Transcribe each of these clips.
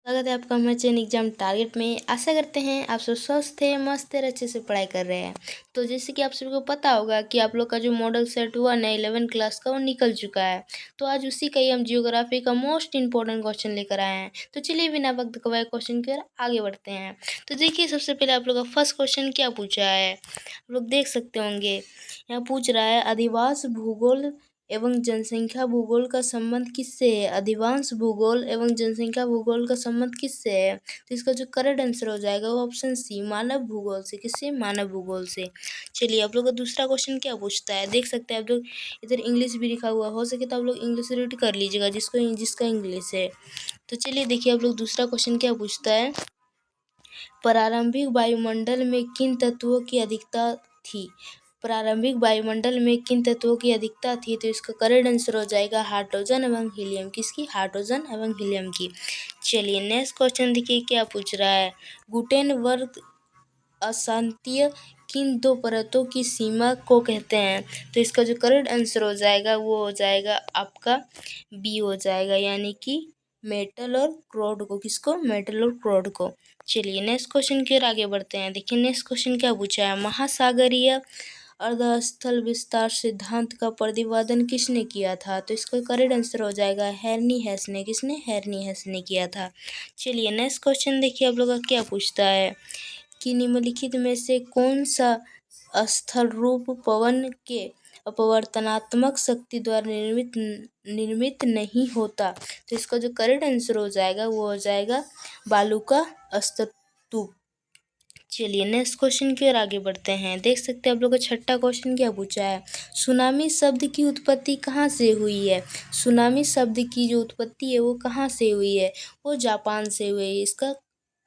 स्वागत है आपका हमारे चैनल एग्जाम टारगेट में। आशा करते हैं आप सब स्वस्थ है, मस्त है, अच्छे से पढ़ाई कर रहे हैं। तो जैसे कि आप सभी को पता होगा कि आप लोग का जो मॉडल सेट हुआ ना 11 क्लास का, वो निकल चुका है। तो आज उसी का ही हम जियोग्राफी का मोस्ट इंपॉर्टेंट क्वेश्चन लेकर आए हैं। तो चलिए बिना वक्त गवाए क्वेश्चन की ओर आगे बढ़ते हैं। तो देखिए, सबसे पहले आप लोग का फर्स्ट क्वेश्चन क्या पूछा है, आप लोग देख सकते होंगे। यहाँ पूछ रहा है, अधिवास भूगोल एवं जनसंख्या भूगोल का संबंध किससे है। अधिवांश भूगोल एवं जनसंख्या भूगोल का संबंध किससे है। तो इसका जो करेक्ट आंसर हो जाएगा वो ऑप्शन सी, मानव भूगोल से। किससे? मानव भूगोल से। चलिए, आप लोग का दूसरा क्वेश्चन क्या पूछता है, देख सकते हैं आप लोग। इधर इंग्लिश भी लिखा हुआ, हो सके तो आप लोग इंग्लिश रीड कर लीजिएगा, जिसका इंग्लिश है। तो चलिए देखिए, आप लोग दूसरा क्वेश्चन क्या पूछता है। प्रारंभिक वायुमंडल में किन तत्वों की अधिकता थी। प्रारंभिक वायुमंडल में किन तत्वों की अधिकता थी। तो इसका करेक्ट आंसर हो जाएगा हाइड्रोजन एवं हीलियम। किसकी? हाइड्रोजन एवं हीलियम की। चलिए नेक्स्ट क्वेश्चन देखिए क्या पूछ रहा है। गुटेनबर्ग अशांतीय किन दो परतों की सीमा को कहते हैं। तो इसका जो करेक्ट आंसर हो जाएगा वो हो जाएगा आपका बी हो जाएगा, यानी कि मेटल और क्रोड को। किसको? मेटल और क्रोड को। चलिए नेक्स्ट क्वेश्चन की ओर आगे बढ़ते हैं। देखिए नेक्स्ट क्वेश्चन क्या पूछा है। महासागरीय अर्धस्थल विस्तार सिद्धांत का प्रतिपादन किसने किया था। तो इसका करेक्ट आंसर हो जाएगा हेनरी हेस ने। किसने? हेनरी हेस ने किया था। चलिए नेक्स्ट क्वेश्चन देखिए, आप लोग का क्या पूछता है कि निम्नलिखित में से कौन सा स्थल रूप पवन के अपवर्तनात्मक शक्ति द्वारा निर्मित नहीं होता। तो इसका जो करेक्ट आंसर हो जाएगा वो हो जाएगा बालू का स्तूप। चलिए नेक्स्ट क्वेश्चन की ओर आगे बढ़ते हैं। देख सकते हैं आप लोग का छठा क्वेश्चन क्या पूछा है। सुनामी शब्द की उत्पत्ति कहाँ से हुई है। सुनामी शब्द की जो उत्पत्ति है वो कहाँ से हुई है, वो जापान से हुई है। इसका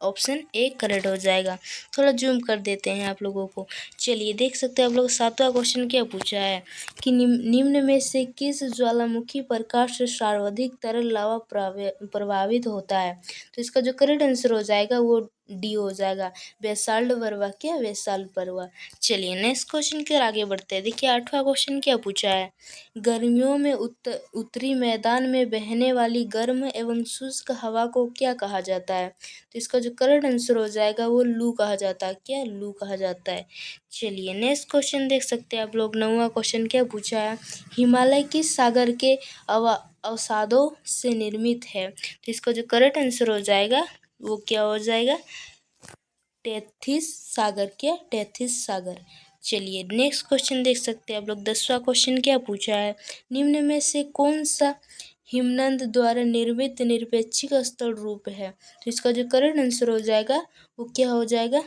ऑप्शन ए करेक्ट हो जाएगा। थोड़ा जूम कर देते हैं आप लोगों को। चलिए देख सकते हैं आप लोग सातवां क्वेश्चन क्या पूछा है कि निम्न में से किस ज्वालामुखी प्रकाश से सर्वाधिक तरल लावा प्रभावित होता है। तो इसका जो करेक्ट आंसर हो जाएगा वो डी हो जाएगा, बेसाल्ट वर्वा। क्या? बेसाल्ट वर्वा। चलिए नेक्स्ट क्वेश्चन की ओर आगे बढ़ते हैं। देखिए आठवां क्वेश्चन क्या पूछा है। गर्मियों में उत्तरी मैदान में बहने वाली गर्म एवं शुष्क हवा को क्या कहा जाता है। तो इसका जो करेक्ट आंसर हो जाएगा वो लू कहा जाता है। क्या? लू कहा जाता है। चलिए नेक्स्ट क्वेश्चन देख सकते हैं आप लोग। नौवां क्वेश्चन क्या पूछा है। हिमालय किस सागर के अवसादों से निर्मित है। तो इसका जो करेक्ट आंसर हो जाएगा वो क्या हो जाएगा, टेथिस सागर। क्या? टेथिस सागर। चलिए नेक्स्ट क्वेश्चन देख सकते हैं आप लोग। 10वां क्वेश्चन क्या पूछा है। निम्न में से कौन सा हिमनद द्वारा निर्मित निरपेक्षिक स्थल रूप है। तो इसका जो करेक्ट आंसर हो जाएगा वो क्या हो जाएगा,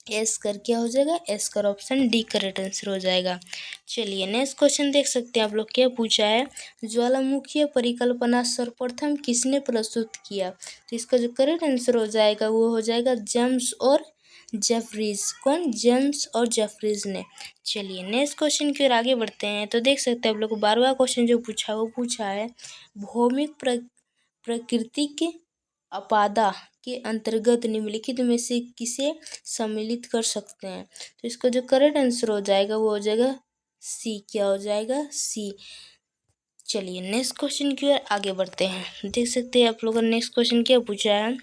एस कर। क्या हो जाएगा? एस कर। ऑप्शन डी करेक्ट आंसर हो जाएगा। चलिए नेक्स्ट क्वेश्चन देख सकते हैं आप लोग क्या पूछा है। ज्वालामुखीय परिकल्पना सर्वप्रथम किसने प्रस्तुत किया। तो इसका जो करेक्ट आंसर हो जाएगा वो हो जाएगा जेम्स और जेफरीज। कौन? जेम्स और जेफरीज ने। चलिए नेक्स्ट क्वेश्चन की ओर आगे बढ़ते हैं। तो देख सकते हैं आप लोग 12वां क्वेश्चन जो पूछा वो पूछा है भौमिक प्रकृति के आपदा के अंतर्गत निम्नलिखित में से किसे सम्मिलित कर सकते हैं। तो इसका जो करेक्ट आंसर हो जाएगा वो हो जाएगा सी। क्या हो जाएगा? सी। चलिए नेक्स्ट क्वेश्चन की ओर आगे बढ़ते हैं। देख सकते हैं आप लोगों ने नेक्स्ट क्वेश्चन क्या पूछा है।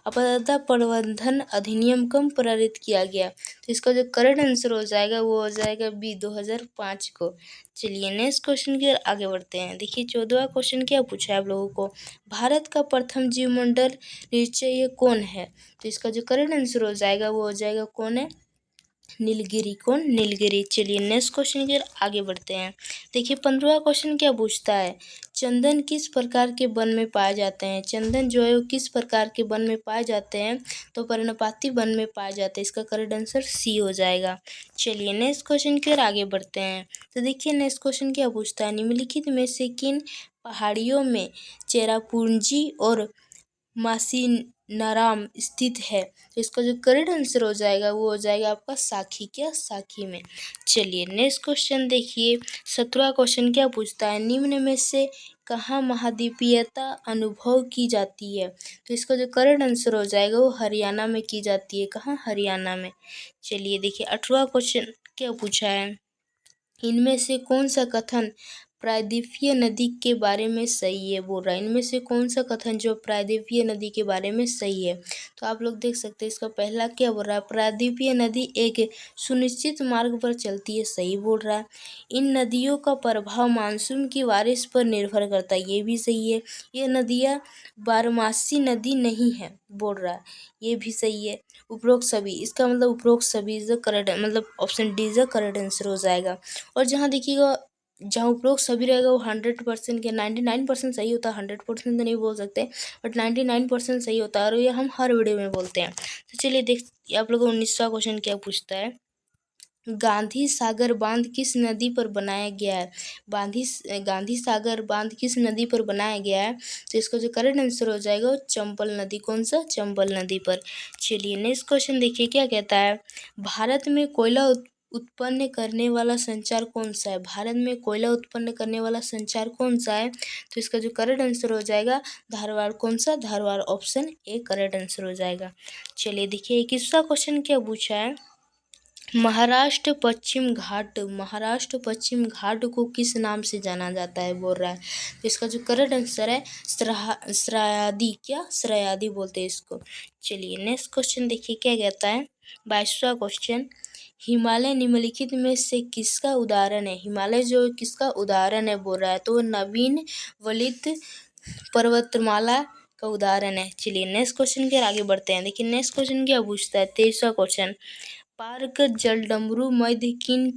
आपदा प्रबंधन अधिनियम कब पारित किया गया। तो इसका जो करेक्ट आंसर हो जाएगा वो हो जाएगा बी, 2005 को। चलिए नेक्स्ट क्वेश्चन की ओर आगे बढ़ते हैं। देखिए 14वां क्वेश्चन क्या पूछा है आप लोगों को। भारत का प्रथम जीवमंडल निश्चय कौन है। तो इसका जो करेक्ट आंसर हो जाएगा वो हो जाएगा कौन है, नीलगिरी। कौन? नीलगिरी। चलिए नेक्स्ट क्वेश्चन की ओर आगे बढ़ते हैं। देखिए 15वां क्वेश्चन क्या पूछता है। चंदन किस प्रकार के वन में पाए जाते हैं। चंदन जो है वो किस प्रकार के वन में पाए जाते हैं। तो पर्णपाती वन में पाए जाते हैं। इसका करेक्ट आंसर सी हो जाएगा। चलिए नेक्स्ट क्वेश्चन की ओर आगे बढ़ते हैं। तो देखिए नेक्स्ट क्वेश्चन क्या पूछता है। निम्नलिखित में से किन पहाड़ियों में चेरापूंजी और मासीनाराम स्थित है। तो इसका जो करेक्ट आंसर हो जाएगा वो हो जाएगा आपका साखी। क्या? साखी में। चलिए नेक्स्ट क्वेश्चन देखिए 17वां क्वेश्चन क्या पूछता है। निम्न में से कहाँ महाद्वीपीयता अनुभव की जाती है। तो इसका जो करेक्ट आंसर हो जाएगा वो हरियाणा में की जाती है। कहाँ? हरियाणा में। चलिए देखिए 18वां क्वेश्चन क्या पूछा है। इनमें से कौन सा कथन प्रायद्वीपीय नदी के बारे में सही है बोल रहा है। इनमें से कौन सा कथन जो प्रायद्वीपीय नदी के बारे में सही है? तो आप लोग देख सकते हैं इसका पहला क्या बोल रहा है, प्रायद्वीपीय नदी एक सुनिश्चित मार्ग पर चलती है, सही बोल रहा है। इन नदियों का प्रभाव मानसून की बारिश पर निर्भर करता है, ये भी सही है। ये नदियाँ बारहमासी नदी नहीं है बोल रहा है, ये भी सही है। उपरोक्त सभी, इसका मतलब उपरोक्त सभी इज द करेक्ट, मतलब option D is the correct answer हो जाएगा। और जहाँ देखिएगा, जहाँ उपरोक्त सभी रहेगा वो 100% के 99% सही होता है। 100% तो नहीं बोल सकते, बट 99% सही होता है, और ये हम हर वीडियो में बोलते हैं। तो चलिए देख, आप लोगों को 19वां क्वेश्चन क्या पूछता है, गांधी सागर बांध किस नदी पर बनाया गया है? गांधी सागर बांध किस नदी पर बनाया गया है? तो इसका जो करेक्ट आंसर हो जाएगा वो चंबल नदी। कौन सा? चंबल नदी पर। चलिए नेक्स्ट क्वेश्चन देखिए क्या कहता है, भारत में कोयला उत्पन्न करने वाला संचार कौन सा है? भारत में कोयला उत्पन्न करने वाला संचार कौन सा है? तो इसका जो करेक्ट आंसर हो जाएगा धारवाड़। कौन सा? Dharwad, option A correct answer हो जाएगा। चलिए देखिए 21वां क्वेश्चन क्या पूछा है, महाराष्ट्र पश्चिम घाट को किस नाम से जाना जाता है बोल रहा है। तो इसका जो करेक्ट आंसर है सह्याद्री, क्या सह्याद्री बोलते हैं इसको। चलिए नेक्स्ट क्वेश्चन देखिए क्या कहता है, 22वां क्वेश्चन, हिमालय निम्नलिखित में से किसका उदाहरण है? हिमालय जो किसका उदाहरण है बोल रहा है, तो नवीन वलित पर्वतमाला का उदाहरण है। चलिए नेक्स्ट क्वेश्चन के आगे बढ़ते हैं। देखिए नेक्स्ट क्वेश्चन क्या पूछता है, 23वां क्वेश्चन, पार्क जलडमरू मध्य किन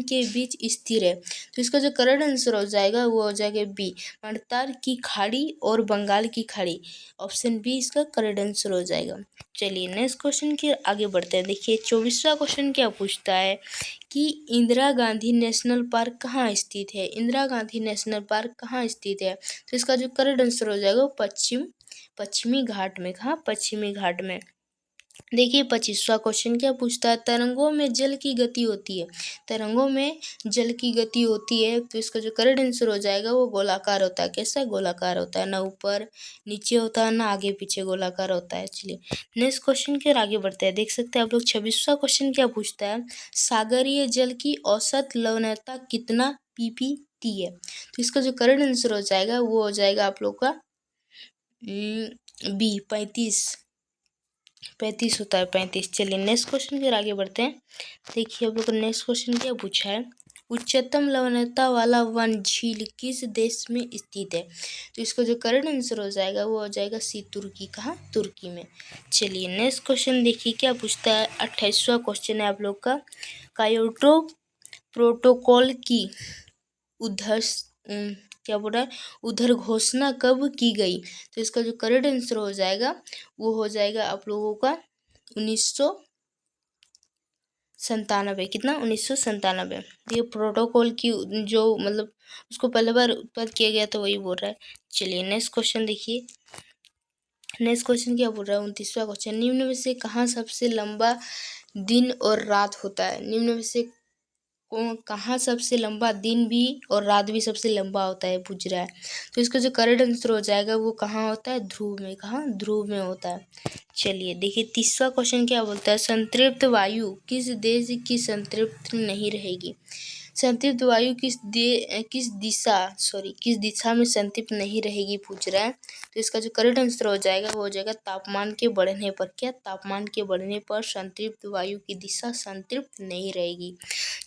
के बीच स्थिर है? तो इसका जो करेक्ट आंसर हो जाएगा वो हो जाएगा बी, मणितार की खाड़ी और बंगाल की खाड़ी, ऑप्शन बी इसका करेक्ट आंसर हो जाएगा। चलिए नेक्स्ट क्वेश्चन के आगे बढ़ते हैं। देखिए 24वां क्वेश्चन क्या पूछता है कि इंदिरा गांधी नेशनल पार्क कहाँ स्थित है? इंदिरा गांधी नेशनल पार्क कहाँ स्थित है? तो इसका जो करेक्ट आंसर हो जाएगा वो पश्चिमी घाट में। कहाँ? पश्चिमी घाट में। देखिए 25वां क्वेश्चन क्या पूछता है, तरंगों में जल की गति होती है। तरंगों में जल की गति होती है, तो इसका जो करेक्ट आंसर हो जाएगा वो गोलाकार होता है। कैसा? गोलाकार होता है, ना ऊपर नीचे होता है, ना आगे पीछे, गोलाकार होता है। चलिए नेक्स्ट क्वेश्चन के आगे बढ़ते हैं। देख सकते हैं आप लोग 26वां क्वेश्चन क्या पूछता है, सागरीय जल की औसत लवणता कितना ppt है? तो इसका जो करेक्ट आंसर हो जाएगा वो हो जाएगा आप लोग का बी, 35 होता है, 35। चलिए नेक्स्ट क्वेश्चन की ओर आगे बढ़ते हैं। देखिए अब लोग नेक्स्ट क्वेश्चन क्या पूछा है, उच्चतम लवणता वाला वन झील किस देश में स्थित है? तो इसका जो करेक्ट आंसर हो जाएगा वो हो जाएगा सी, तुर्की। कहाँ? तुर्की में। चलिए नेक्स्ट क्वेश्चन देखिए क्या पूछता है, 28वां क्वेश्चन है आप लोग का, कायोटो प्रोटोकॉल की उधर क्या बोल रहा है, उधर घोषणा कब की गई? तो इसका जो करेक्ट आंसर हो जाएगा वो हो जाएगा आप लोगों का 1997। कितना? 1997। ये प्रोटोकॉल की जो मतलब उसको पहले बार उत्पाद किया गया था वही बोल रहा है। चलिए नेक्स्ट क्वेश्चन देखिए, नेक्स्ट क्वेश्चन क्या बोल रहा है, 29वां क्वेश्चन, निम्न में से कहाँ सबसे लंबा दिन और रात होता है? निम्न में से कहाँ सबसे लंबा दिन भी और रात भी सबसे लंबा होता है पूछ रहा है। तो इसका जो करेक्ट आंसर हो जाएगा वो कहाँ होता है? ध्रुव में। कहाँ? ध्रुव में होता है। चलिए देखिए 30वां क्वेश्चन क्या बोलता है, संतृप्त वायु किस देश की संतृप्त नहीं रहेगी? संतृप्त वायु किस दिशा में संतृप्त नहीं रहेगी पूछ रहा है। तो इसका जो करेक्ट आंसर हो जाएगा वो हो जाएगा तापमान के बढ़ने पर। क्या? तापमान के बढ़ने पर संतृप्त वायु की दिशा संतृप्त नहीं रहेगी।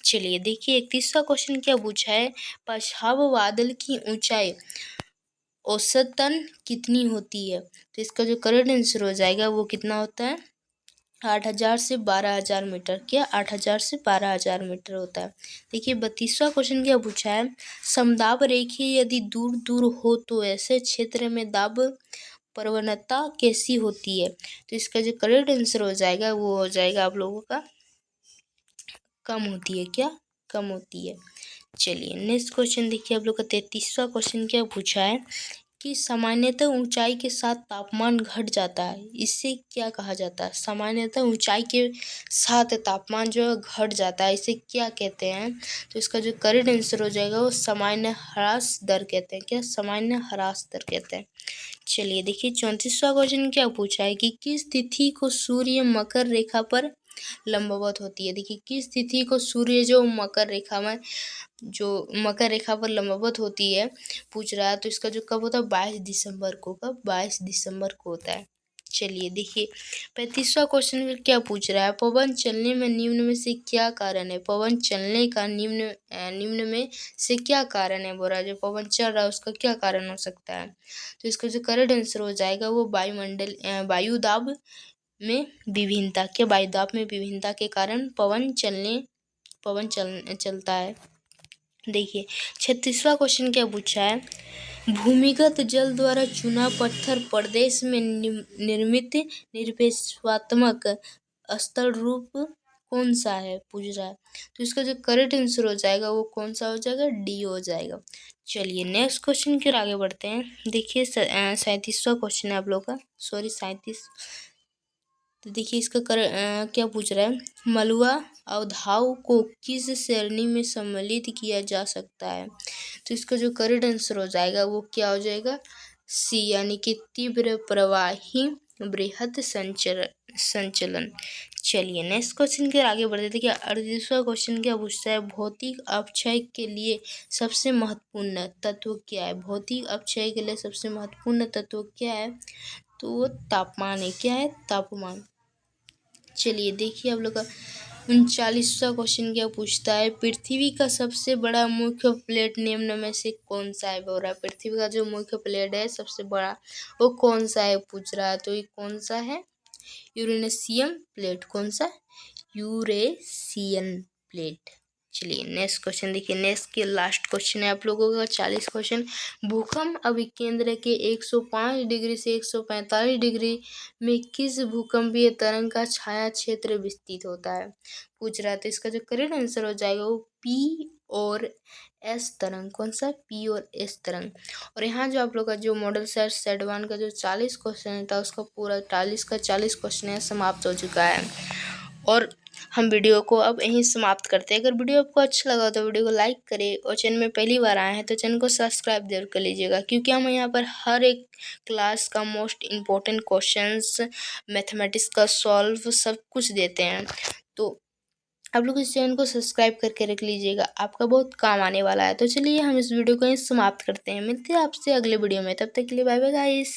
चलिए देखिए 31वां क्वेश्चन क्या पूछा है, पछाव बादल की ऊंचाई औसतन कितनी होती है? तो इसका जो करेक्ट आंसर हो जाएगा वो कितना होता है? 8,000 से 12,000 मीटर। क्या? 8,000 से 12,000 मीटर होता है। देखिए 32वां क्वेश्चन क्या पूछा है, समदाब रेखी यदि दूर दूर हो तो ऐसे क्षेत्र में दाब प्रवणता कैसी होती है? तो इसका जो करेक्ट आंसर हो जाएगा वो हो जाएगा आप लोगों का कम होती है। क्या? कम होती है। चलिए नेक्स्ट क्वेश्चन देखिए आप लोग का 33वां क्वेश्चन क्या पूछा है कि सामान्यतः ऊंचाई के साथ तापमान घट जाता है, इससे क्या कहा जाता है? सामान्यतः ऊंचाई के साथ तापमान जो है घट जाता है, इसे क्या कहते हैं? तो इसका जो करेक्ट आंसर हो जाएगा वो सामान्य ह्रास दर कहते हैं। क्या? सामान्य ह्रास दर कहते हैं। चलिए देखिए 34वां क्वेश्चन क्या पूछा है कि किस तिथि को सूर्य मकर रेखा पर लंबवत होती है। देखिए किस तिथि को सूर्य जो मकर रेखा पर लंबवत होती है पूछ रहा है, तो इसका जो कब होता है 22 दिसंबर को। कब? 22 दिसंबर को होता है। चलिए देखिए 35वां क्वेश्चन फिर क्या पूछ रहा है, पवन चलने में निम्न में से क्या कारण है। पवन चलने का निम्न में से क्या कारण है, बोल रहा है जो पवन चल रहा है उसका क्या कारण हो सकता है। तो इसका जो करेक्ट आंसर हो जाएगा वो वायुदाब में विभिन्नता। क्या वायुदाब में विभिन्नता के कारण पवन चलता है। देखिए 36वां क्वेश्चन क्या पूछा है, भूमिगत जल द्वारा चुना पत्थर प्रदेश में निर्मित निरपेक्षात्मक स्थल रूप कौन सा है, पूछ रहा है। तो इसका जो करेक्ट आंसर हो जाएगा वो कौन सा हो जाएगा, डी हो जाएगा। चलिए नेक्स्ट क्वेश्चन की ओर आगे बढ़ते हैं। देखिए 37वां क्वेश्चन है आप लोग का, सॉरी 37। तो देखिए इसका क्या पूछ रहा है, मलुआ अवधाव को किस श्रेणी में सम्मिलित किया जा सकता है। तो इसका जो करेक्ट आंसर हो जाएगा वो क्या हो जाएगा, सी, यानी कि तीव्र प्रवाही बृहद संचलन। चलिए नेक्स्ट क्वेश्चन के आगे बढ़ते। देखिए 38वां क्वेश्चन क्या पूछता है, भौतिक अपक्षय के लिए सबसे महत्वपूर्ण तत्व क्या है। भौतिक अपक्षय के लिए सबसे महत्वपूर्ण तत्व क्या है, तो वो तापमान है। क्या है, तापमान। चलिए देखिए आप लोग का 39वां क्वेश्चन क्या पूछता है, पृथ्वी का सबसे बड़ा मुख्य प्लेट निम्न में से कौन सा है। बोल रहा है पृथ्वी का जो मुख्य प्लेट है सबसे बड़ा वो कौन सा है, पूछ रहा है। तो ये कौन सा है, यूरेशियन प्लेट। कौन सा, यूरेशियन प्लेट। चलिए नेक्स्ट क्वेश्चन देखिए, नेक्स्ट के लास्ट क्वेश्चन है आप लोगों का 40 क्वेश्चन, भूकंप अभिकेंद्र के 105 डिग्री से 145 डिग्री में किस भूकंपीय तरंग का छाया क्षेत्र विस्तृत होता है, पूछ रहा है। तो इसका जो करेक्ट आंसर हो जाएगा वो पी और एस तरंग। कौन सा, पी और एस तरंग। और यहाँ जो आप लोग का जो मॉडल सेट 1 का जो 40 क्वेश्चन था उसका पूरा 40 क्वेश्चन है समाप्त हो चुका है। और हम वीडियो को अब यहीं समाप्त करते हैं। अगर वीडियो आपको अच्छा लगा तो वीडियो को लाइक करें, और चैनल में पहली बार आए हैं तो चैनल को सब्सक्राइब जरूर कर लीजिएगा, क्योंकि हम यहाँ पर हर एक क्लास का मोस्ट इम्पोर्टेंट क्वेश्चंस मैथमेटिक्स का सॉल्व सब कुछ देते हैं। तो आप लोग इस चैनल को सब्सक्राइब करके रख लीजिएगा, आपका बहुत काम आने वाला है। तो चलिए हम इस वीडियो को यहीं समाप्त करते हैं, मिलते हैं आपसे अगले वीडियो में, तब तक के लिए बाय बाय गाइस।